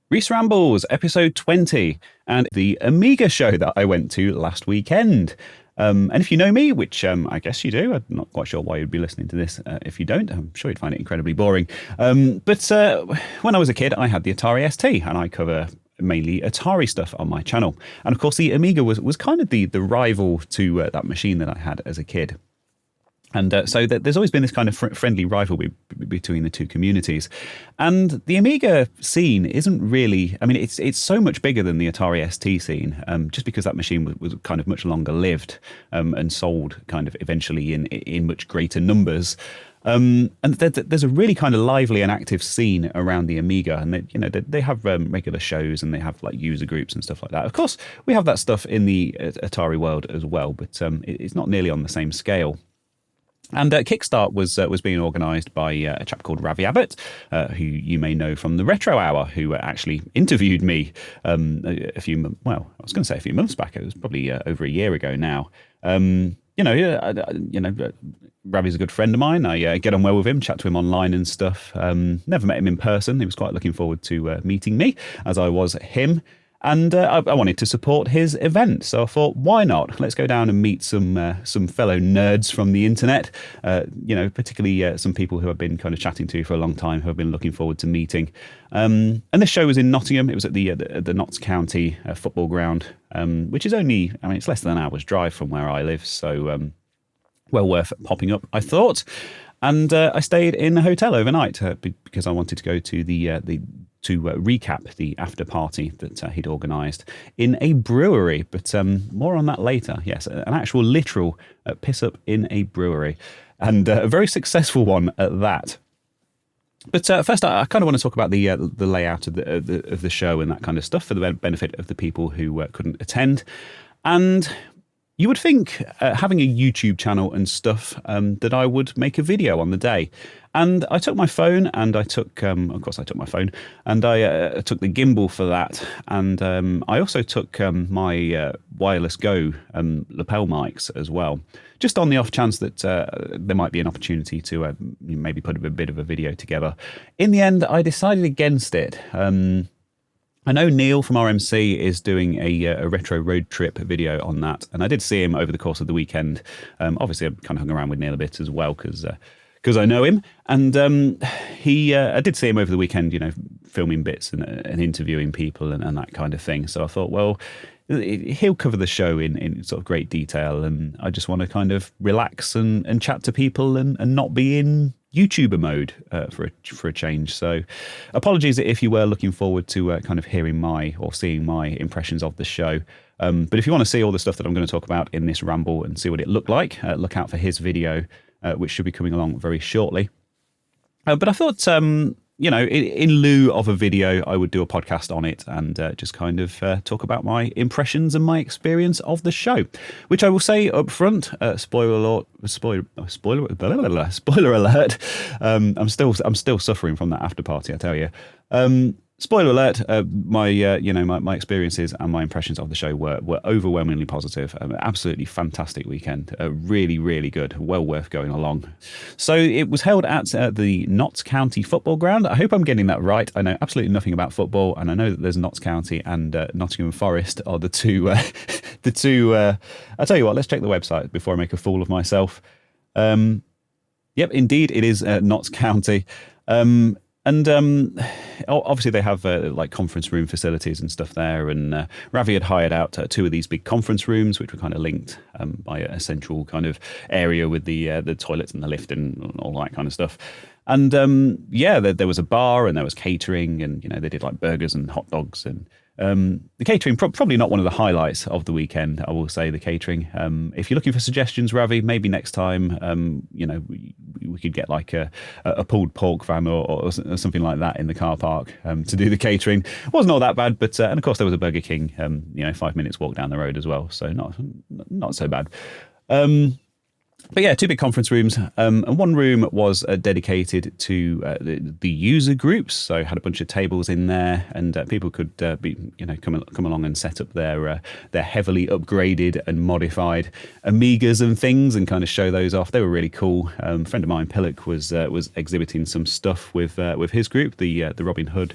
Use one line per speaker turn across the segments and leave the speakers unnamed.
Reese Rambles, episode 20, and the Amiga show that I went to last weekend. And if you know me, which I guess you do, I'm not quite sure why you'd be listening to this if you don't. I'm sure you'd find it incredibly boring. But when I was a kid, I had the Atari ST, and I cover mainly Atari stuff on my channel. And of course, the Amiga was kind of the rival to that machine that I had as a kid. And so there's always been this kind of friendly rivalry between the two communities. And the Amiga scene isn't really, I mean, it's so much bigger than the Atari ST scene, just because that machine was kind of much longer lived and sold kind of eventually in much greater numbers. And there's a really kind of lively and active scene around the Amiga, and they have regular shows and they have like user groups and stuff like that. Of course, we have that stuff in the Atari world as well, but it's not nearly on the same scale. And Kickstart was being organised by a chap called Ravi Abbott, who you may know from the Retro Hour, who actually interviewed me a few months back. It was probably over a year ago now. Ravi's a good friend of mine. I get on well with him, chat to him online and stuff. Never met him in person. He was quite looking forward to meeting me, as I was him. And I wanted to support his event, so I thought, why not? Let's go down and meet some fellow nerds from the internet. Particularly some people who I've been kind of chatting to for a long time, who I've been looking forward to meeting. And this show was in Nottingham. It was at the Notts County football ground, which is only, it's less than an hour's drive from where I live, so well worth popping up, I thought. And I stayed in a hotel overnight because I wanted to go to to recap the after party that he'd organised in a brewery, but more on that later. Yes, an actual literal piss up in a brewery, and a very successful one at that. But first, I kind of want to talk about the layout of the show and that kind of stuff for the benefit of the people who couldn't attend. And you would think, having a YouTube channel and stuff, that I would make a video on the day. And I took my phone, and I took my phone, and I took the gimbal for that. And I also took my Wireless Go lapel mics as well, just on the off chance that there might be an opportunity to maybe put a bit of a video together. In the end, I decided against it. I know Neil from RMC is doing a retro road trip video on that, and I did see him over the course of the weekend. Obviously, I kind of hung around with Neil a bit as well because I know him, and I did see him over the weekend, filming bits and interviewing people and that kind of thing. So I thought, well, he'll cover the show in sort of great detail, and I just want to kind of relax and chat to people and not be in YouTuber mode for a change. So apologies if you were looking forward to kind of hearing or seeing my impressions of the show. But if you want to see all the stuff that I'm going to talk about in this ramble and see what it looked like, look out for his video, which should be coming along very shortly. But I thought, in lieu of a video, I would do a podcast on it and just kind of talk about my impressions and my experience of the show, which I will say up front, spoiler alert. I'm still suffering from that after party, I tell you. Spoiler alert, my experiences and my impressions of the show were overwhelmingly positive. Absolutely fantastic weekend. Really, really good. Well worth going along. So it was held at the Notts County football ground. I hope I'm getting that right. I know absolutely nothing about football, and I know that there's Notts County and Nottingham Forest are the two. I'll tell you what, let's check the website before I make a fool of myself. Yep, indeed, it is Notts County. And obviously they have like conference room facilities and stuff there. And Ravi had hired out two of these big conference rooms, which were kind of linked by a central kind of area with the toilets and the lift and all that kind of stuff. And there was a bar and there was catering, and they did like burgers and hot dogs and. The catering, probably not one of the highlights of the weekend, I will say, the catering. If you're looking for suggestions, Ravi, maybe next time, we could get like a pulled pork van or something like that in the car park to do the catering. It wasn't all that bad, but, and of course there was a Burger King, 5 minutes walk down the road as well. So not so bad. But yeah, two big conference rooms, and one room was dedicated to the user groups. So had a bunch of tables in there, and people could come along and set up their heavily upgraded and modified Amigas and things, and kind of show those off. They were really cool. A friend of mine, Pillock, was exhibiting some stuff with his group, the Robin Hood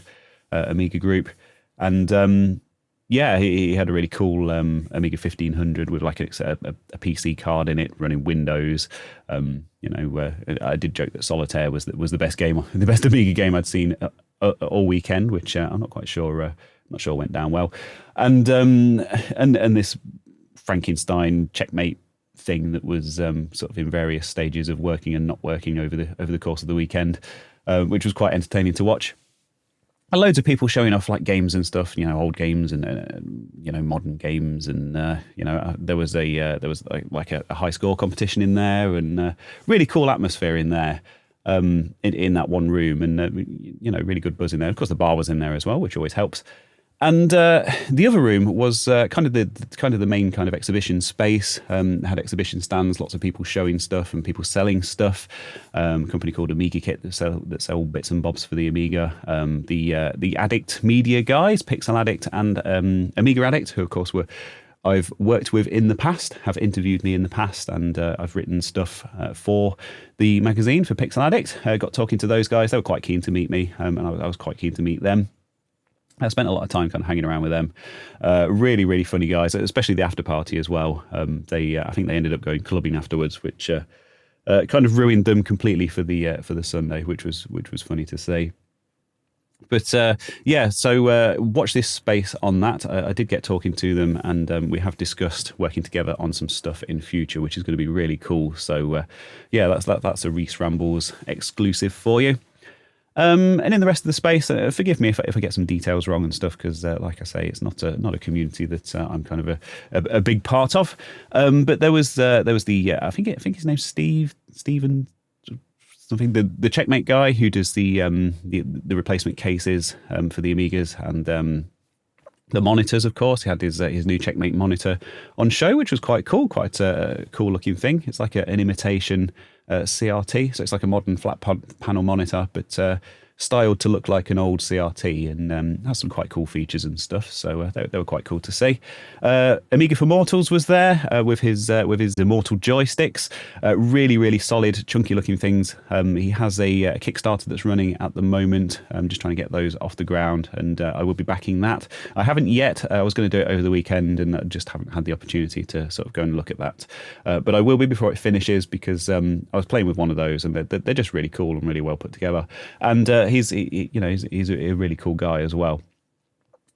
Amiga group, and yeah, he had a really cool Amiga 1500 with like a PC card in it running Windows. I did joke that Solitaire was the best game, the best Amiga game I'd seen all weekend, which I'm not quite sure. Not sure went down well, and this Frankenstein Checkmate thing that was sort of in various stages of working and not working over the course of the weekend, which was quite entertaining to watch. And loads of people showing off like games and stuff, old games and modern games, and there was like a high score competition in there, and really cool atmosphere in there. In that one room, and really good buzz in there. Of course, the bar was in there as well, which always helps. And the other room was kind of the main kind of exhibition space. Had exhibition stands, lots of people showing stuff and people selling stuff. A company called Amiga Kit that sell bits and bobs for the Amiga. The Addict Media guys, Pixel Addict and Amiga Addict, who of course I've worked with in the past, have interviewed me in the past, and I've written stuff for the magazine for Pixel Addict. Got talking to those guys. They were quite keen to meet me, and I was quite keen to meet them. I spent a lot of time kind of hanging around with them. Really, really funny guys, especially the after party as well. I think they ended up going clubbing afterwards, which kind of ruined them completely for the Sunday, which was funny to see. But so watch this space on that. I did get talking to them, and we have discussed working together on some stuff in future, which is going to be really cool. So that's a Reese Rambles exclusive for you. And in the rest of the space, forgive me if I get some details wrong and stuff, because like I say, it's not a community that I'm kind of a big part of. But there was the I think his name's Stephen something, the Checkmate guy who does the replacement cases for the Amigas and the monitors. Of course, he had his new Checkmate Monitor on show, which was quite cool, quite a cool looking thing. It's like an imitation CRT, so it's like a modern flat panel monitor, but styled to look like an old CRT, and has some quite cool features and stuff. So they were quite cool to see. Amiga for Mortals was there with his Immortal joysticks, really, really solid, chunky looking things. He has a Kickstarter that's running at the moment. I'm just trying to get those off the ground, and I will be backing that. I haven't yet. I was going to do it over the weekend, and I just haven't had the opportunity to sort of go and look at that. But I will be before it finishes, because I was playing with one of those, and they're just really cool and really well put together. And he's a really cool guy as well.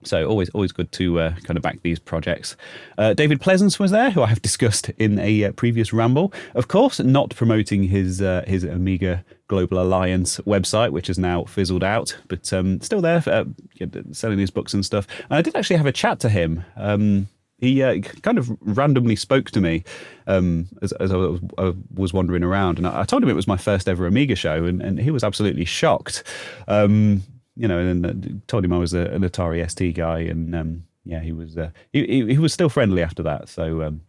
So always good to kind of back these projects. David Pleasance was there, who I have discussed in a previous ramble. Of course, not promoting his Amiga Global Alliance website, which has now fizzled out, but still there selling his books and stuff. And I did actually have a chat to him. He kind of randomly spoke to me as I was wandering around, and I told him it was my first ever Amiga show, and he was absolutely shocked. And told him I was an Atari ST guy, and he was still friendly after that. So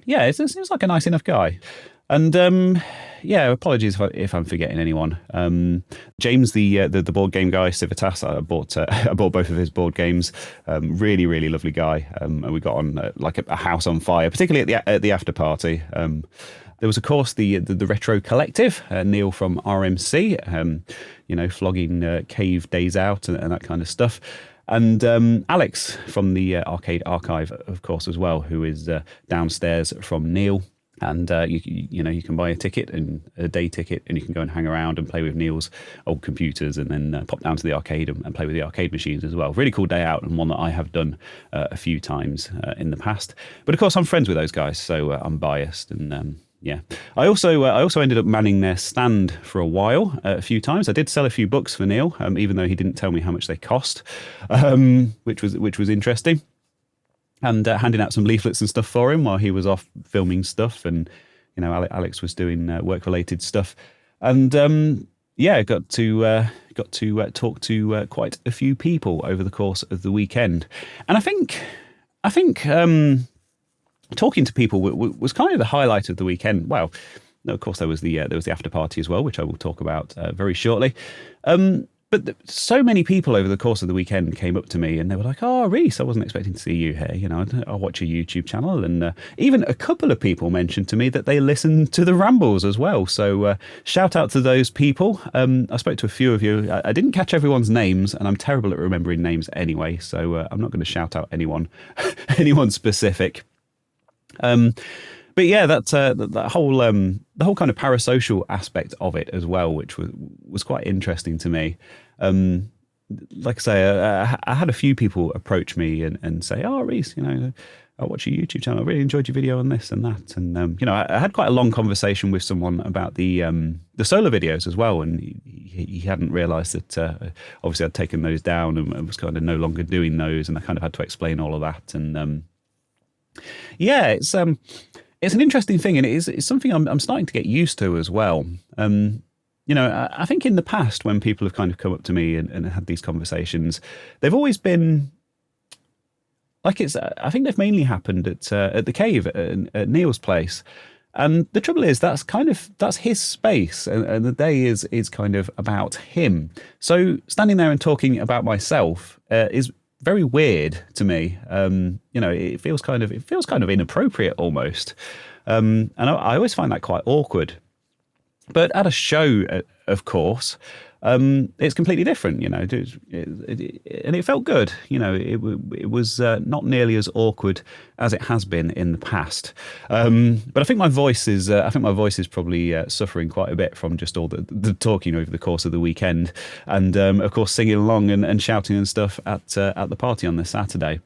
it seems like a nice enough guy. And apologies if I'm forgetting anyone. James, the board game guy, Civitas, I bought both of his board games. Really, really lovely guy. And we got on like a house on fire, particularly at the after party. There was, of course, the Retro Collective, Neil from RMC, flogging Cave Days Out and that kind of stuff. And Alex from the Arcade Archive, of course, as well, who is downstairs from Neil. And you can buy a ticket, and a day ticket, and you can go and hang around and play with Neil's old computers, and then pop down to the arcade and play with the arcade machines as well. Really cool day out, and one that I have done a few times in the past. But of course, I'm friends with those guys, so I'm biased. And I also ended up manning their stand for a while, a few times. I did sell a few books for Neil, even though he didn't tell me how much they cost, which was interesting. And handing out some leaflets and stuff for him while he was off filming stuff, and Alex was doing work-related stuff, and got to talk to quite a few people over the course of the weekend. And I think talking to people was kind of the highlight of the weekend. Well, of course there was the after party as well, which I will talk about very shortly. So many people over the course of the weekend came up to me and they were like, "Oh, Reese, I wasn't expecting to see you here. You know, I watch your YouTube channel." And even a couple of people mentioned to me that they listen to the Rambles as well. So shout out to those people. I spoke to a few of you. I didn't catch everyone's names, and I'm terrible at remembering names anyway. So I'm not going to shout out anyone, anyone specific. But yeah, that whole the whole kind of parasocial aspect of it as well, which was quite interesting to me. Like I say, I had a few people approach me and say, "Oh, Reese, you know, I watch your YouTube channel. I really enjoyed your video on this and that." And you know, I had quite a long conversation with someone about the solar videos as well, and he hadn't realised that obviously I'd taken those down and was kind of no longer doing those, and I kind of had to explain all of that. And yeah, it's an interesting thing, and it's something I'm starting to get used to as well. You know, I think in the past when people have kind of come up to me and had these conversations, they've always been like I think they've mainly happened at the cave at Neil's place. And the trouble is that's his space, and the day is kind of about him. So standing there and talking about myself is very weird to me. You know, it feels kind of inappropriate almost. And I always find that quite awkward. But at a show, of course, it's completely different, you know, and it felt good. You know, it was not nearly as awkward as it has been in the past. But I think my voice is probably suffering quite a bit from just all the talking over the course of the weekend, and of course singing along and shouting and stuff at the party on this Saturday.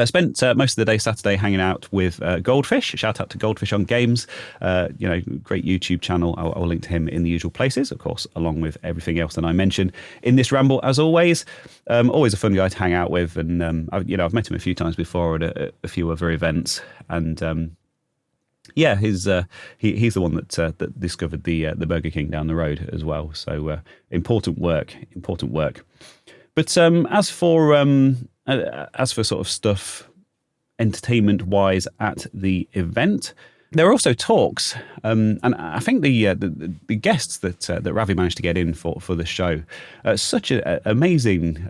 Spent most of the day Saturday hanging out with Goldfish. Shout out to Goldfish on Games. You know, great YouTube channel. I'll link to him in the usual places, of course, along with everything else that I mentioned in this ramble. As always, always a fun guy to hang out with, and I've met him a few times before at a few other events, and yeah, he's the one that discovered the Burger King down the road as well. So important work. But as for sort of stuff entertainment-wise at the event, there are also talks, and I think the guests that Ravi managed to get in for the show, such an amazing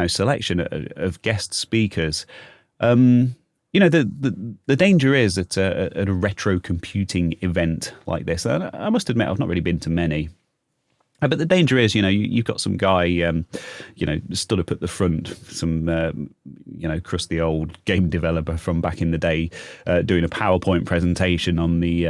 selection of guest speakers. You know, the danger is at a retro computing event like this. And I must admit, I've not really been to many. But the danger is, you know, you've got some guy, stood up at the front, some, crusty old game developer from back in the day, doing a PowerPoint presentation on the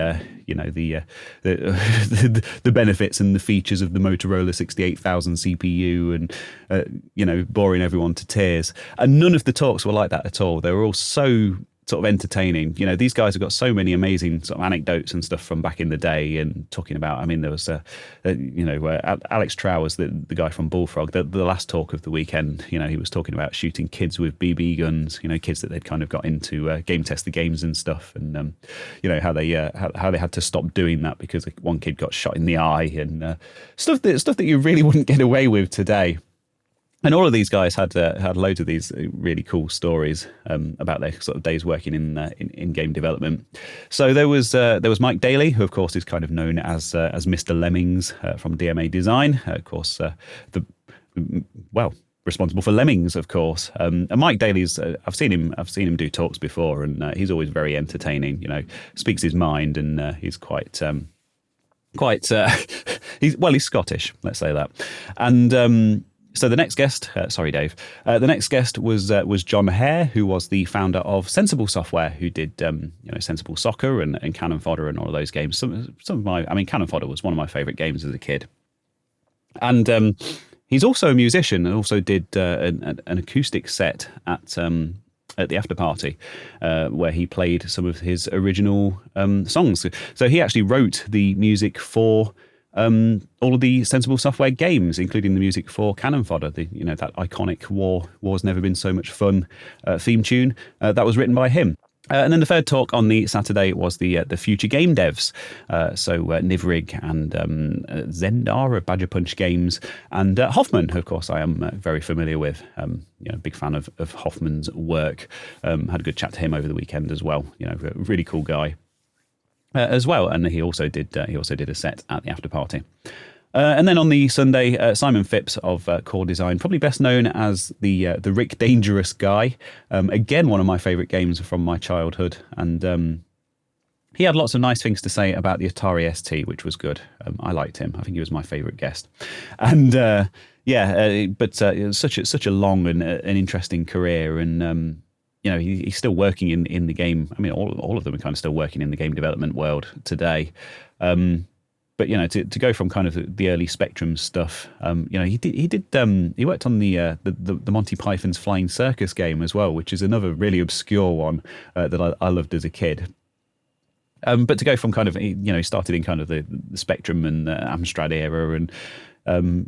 benefits and the features of the Motorola 68,000 CPU, and boring everyone to tears. And none of the talks were like that at all. They were all so sort of entertaining. You know, these guys have got so many amazing sort of anecdotes and stuff from back in the day, and talking about, I mean, there was Alex Trow was the guy from Bullfrog, the last talk of the weekend. You know, he was talking about shooting kids with BB guns, you know, kids that they'd kind of got into game test the games and stuff, and how they had to stop doing that because one kid got shot in the eye, and stuff that you really wouldn't get away with today. And all of these guys had loads of these really cool stories about their sort of days working in game development. So there was Mike Daly, who of course is kind of known as Mr. Lemmings from DMA Design, of course, responsible for Lemmings, of course. And Mike Daly's I've seen him do talks before, and he's always very entertaining. You know, speaks his mind, and he's quite he's Scottish, let's say that, and. So the next guest, sorry, Dave. The next guest was John Hare, who was the founder of Sensible Software, who did Sensible Soccer and Cannon Fodder and all of those games. Some of Cannon Fodder was one of my favourite games as a kid. And he's also a musician, and also did an acoustic set at the after party, where he played some of his original songs. So he actually wrote the music for all of the Sensible Software games, including the music for Cannon Fodder, that iconic War's Never Been So Much Fun theme tune that was written by him. And then the third talk on the Saturday was the future game devs. So Nivrig and Zendar of Badger Punch Games, and Hoffman, of course, I am very familiar with. Big fan of Hoffman's work. Had a good chat to him over the weekend as well. You know, a really cool guy. As well, and he also did a set at the after party. And then on the Sunday, Simon Phipps of Core Design, probably best known as the Rick Dangerous guy. Again, one of my favourite games from my childhood. And he had lots of nice things to say about the Atari ST, which was good. I liked him. I think he was my favourite guest. And but such a long and an interesting career. And he's still working in the game. I mean, all of them are kind of still working in the game development world today. But to go from kind of the early Spectrum stuff, he worked on the Monty Python's Flying Circus game as well, which is another really obscure one that I loved as a kid. But to go from kind of, he started in kind of the Spectrum and Amstrad era, and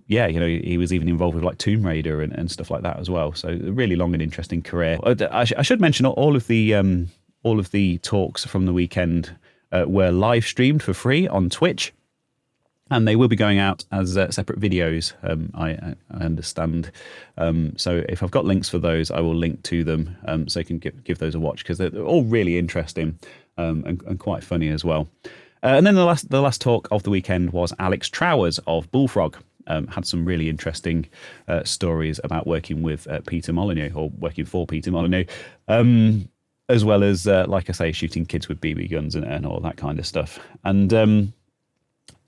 he was even involved with like Tomb Raider and stuff like that as well. So a really long and interesting career. I should mention all of the talks from the weekend were live streamed for free on Twitch. And they will be going out as separate videos, I understand. So if I've got links for those, I will link to them so you can give those a watch, because they're all really interesting and quite funny as well. And then the last talk of the weekend was Alex Trowers of Bullfrog. Had some really interesting stories about working with Peter Molyneux, or working for Peter Molyneux, as well as, like I say, shooting kids with BB guns and all that kind of stuff. And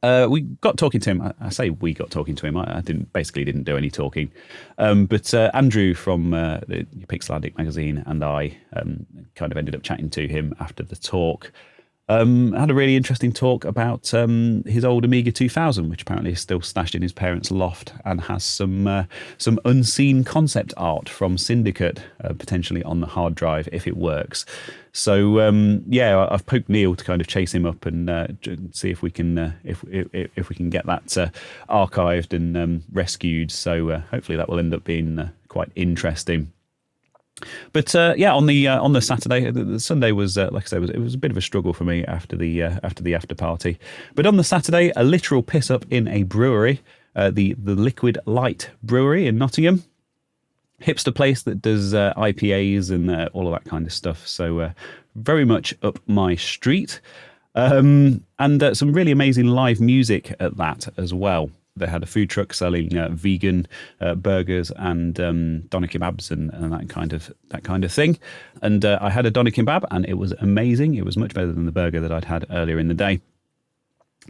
we got talking to him. I say we got talking to him. I didn't do any talking. But Andrew from the Pixel Addict magazine and I kind of ended up chatting to him after the talk. Had a really interesting talk about his old Amiga 2000, which apparently is still stashed in his parents' loft and has some unseen concept art from Syndicate potentially on the hard drive if it works. So I've poked Neil to kind of chase him up and see if we can if we can get that archived and rescued. So hopefully that will end up being quite interesting. But on the Saturday, the Sunday was like I say, it was a bit of a struggle for me after the after party. But on the Saturday, a literal piss up in a brewery, the Liquid Light Brewery in Nottingham, hipster place that does IPAs and all of that kind of stuff. So very much up my street, and some really amazing live music at that as well. They had a food truck selling vegan burgers and doner kebabs and that kind of thing. And I had a doner kebab and it was amazing. It was much better than the burger that I'd had earlier in the day.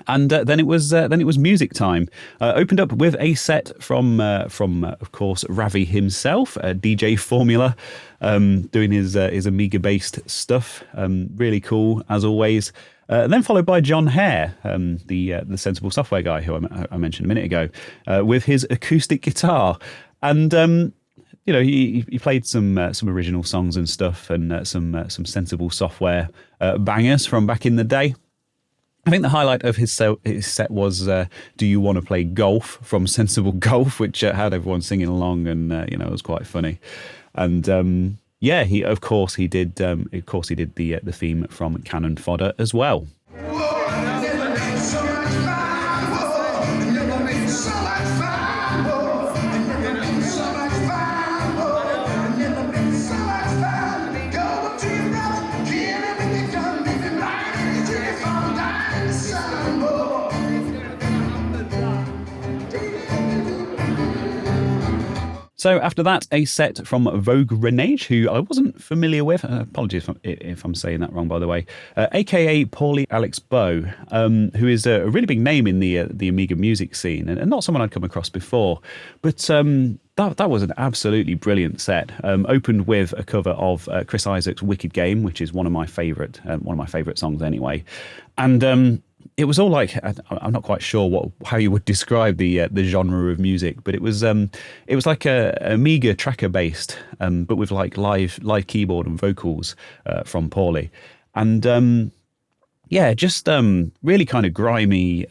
And then it was music time. Opened up with a set from of course Ravi himself, DJ Formula, doing his Amiga based stuff. Really cool as always. And then followed by John Hare, the Sensible Software guy who I mentioned a minute ago, with his acoustic guitar. And he played some original songs and stuff, and some Sensible Software bangers from back in the day. I think the highlight of his set was "Do You Want to Play Golf" from Sensible Golf, which had everyone singing along, and it was quite funny. And he did the theme from Cannon Fodder as well. So after that, a set from Vogue Renage, who I wasn't familiar with. Apologies if I'm saying that wrong, by the way. AKA Paulie Alex Bow, who is a really big name in the Amiga music scene, and not someone I'd come across before. But that was an absolutely brilliant set. Opened with a cover of Chris Isaak's "Wicked Game," which is one of my favourite songs anyway, and. It was all like, I'm not quite sure how you would describe the genre of music, but it was like a Amiga tracker based, but with like live keyboard and vocals from Paulie, and just really kind of grimy,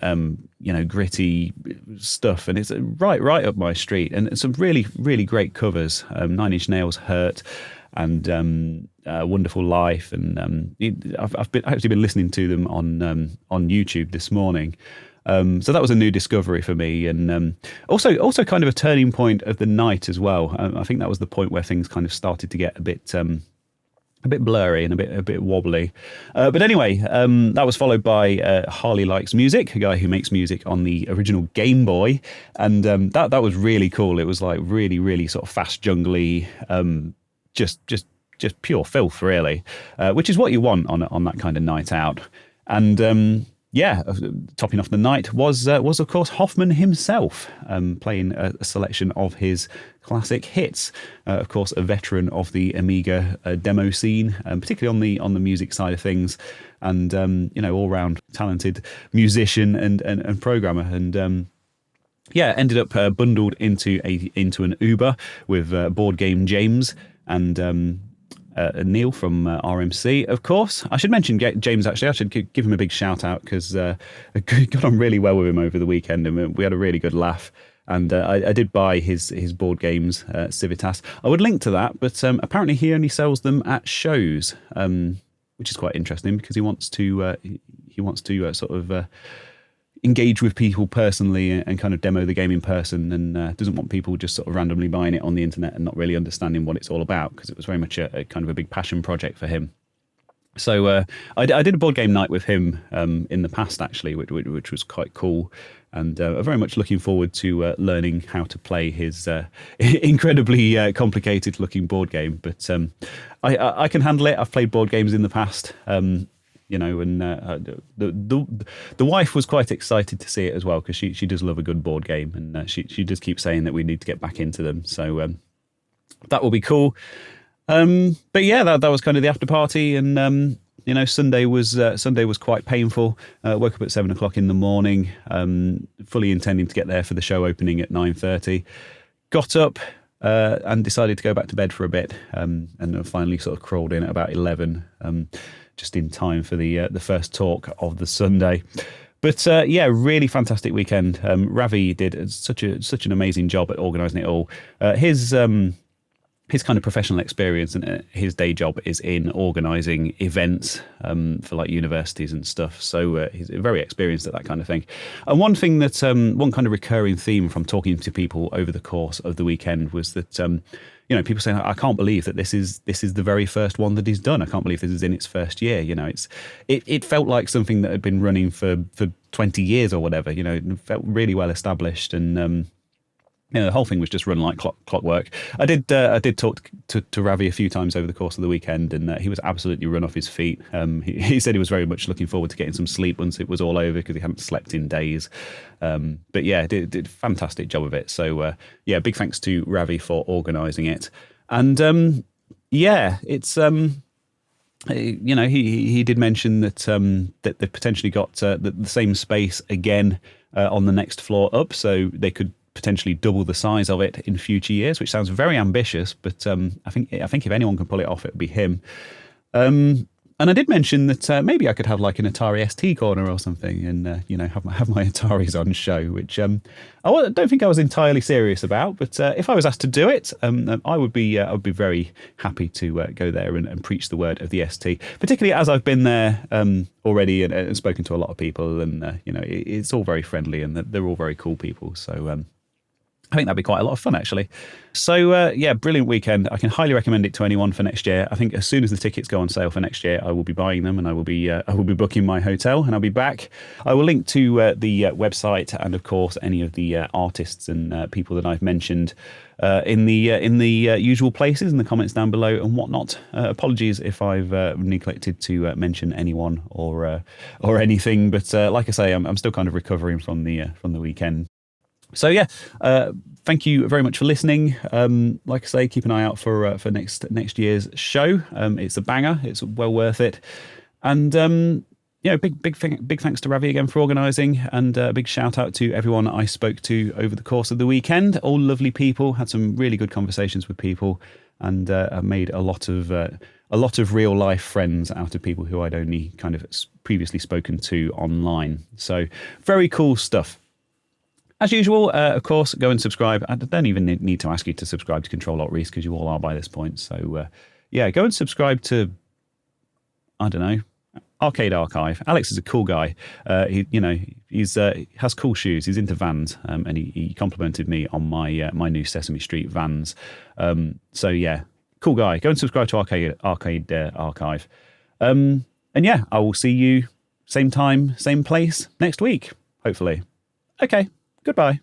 gritty stuff, and it's right up my street, and some really really great covers. 9 Inch Nails' "Hurt" and "Wonderful Life," and I've actually been listening to them on YouTube this morning. So that was a new discovery for me, and also kind of a turning point of the night as well. I think that was the point where things kind of started to get a bit a bit blurry and a bit wobbly. But anyway, that was followed by Harley Likes Music, a guy who makes music on the original Game Boy, and that was really cool. It was like really sort of fast jungly, just pure filth, really, which is what you want on that kind of night out. And yeah, topping off the night was of course Hoffman himself, playing a selection of his classic hits. Of course, a veteran of the Amiga demo scene, particularly on the music side of things, and all round talented musician and programmer. And yeah, ended up bundled into an Uber with Board Game James and Neil from RMC, of course. I should mention James, actually. I should give him a big shout out because I got on really well with him over the weekend and we had a really good laugh. And I did buy his board games, Civitas. I would link to that, but apparently he only sells them at shows, which is quite interesting because he wants to sort of engage with people personally and kind of demo the game in person, and doesn't want people just sort of randomly buying it on the internet and not really understanding what it's all about, because it was very much a kind of a big passion project for him. So I did a board game night with him in the past, actually, which was quite cool, and I'm very much looking forward to learning how to play his incredibly complicated looking board game. But I can handle it. I've played board games in the past. And the wife was quite excited to see it as well, because she does love a good board game, and she does keep saying that we need to get back into them. So that will be cool. But yeah, that was kind of the after party, and Sunday was quite painful. Woke up at 7 o'clock in the morning, fully intending to get there for the show opening at 9:30. Got up and decided to go back to bed for a bit, and finally sort of crawled in at about 11. Just in time for the first talk of the Sunday. But yeah, really fantastic weekend. Ravi did such an amazing job at organising it all. His kind of professional experience and his day job is in organising events for like universities and stuff. So he's very experienced at that kind of thing. And one thing that one kind of recurring theme from talking to people over the course of the weekend was that people saying, I can't believe that this is the very first one that he's done. I can't believe this is in its first year. It felt like something that had been running for 20 years or whatever. It felt really well established, and the whole thing was just run like clockwork. I did talk to Ravi a few times over the course of the weekend, and he was absolutely run off his feet. He said he was very much looking forward to getting some sleep once it was all over, because he hadn't slept in days. But yeah, did a fantastic job of it. So yeah, big thanks to Ravi for organising it. And yeah, it's he did mention that that they've potentially got the same space again on the next floor up, so they could potentially double the size of it in future years, which sounds very ambitious, but I think if anyone can pull it off, it would be him. And I did mention that maybe I could have like an Atari ST corner or something, and have my Ataris on show, which I don't think I was entirely serious about. But if I was asked to do it, I would be very happy to go there and preach the word of the ST, particularly as I've been there already and spoken to a lot of people, and it's all very friendly, and they're all very cool people. So I think that'd be quite a lot of fun, actually. So, yeah, brilliant weekend. I can highly recommend it to anyone for next year. I think as soon as the tickets go on sale for next year, I will be buying them, and I will be booking my hotel, and I'll be back. I will link to the website and, of course, any of the artists and people that I've mentioned in the usual places in the comments down below and whatnot. Apologies if I've neglected to mention anyone or anything, but like I say, I'm still kind of recovering from the weekend. So yeah, thank you very much for listening. Like I say, keep an eye out for next year's show. It's a banger. It's well worth it. And big thanks to Ravi again for organising, and a big shout out to everyone I spoke to over the course of the weekend. All lovely people. Had some really good conversations with people, and made a lot of real life friends out of people who I'd only kind of previously spoken to online. So very cool stuff. As usual, of course, go and subscribe. I don't even need to ask you to subscribe to Control Alt Reese, because you all are by this point. So, yeah, go and subscribe to, I don't know, Arcade Archive. Alex is a cool guy. He has cool shoes. He's into Vans, and he complimented me on my new Sesame Street Vans. So, yeah, Cool guy. Go and subscribe to Arcade Archive. And yeah, I will see you same time, same place next week, hopefully. Okay, goodbye.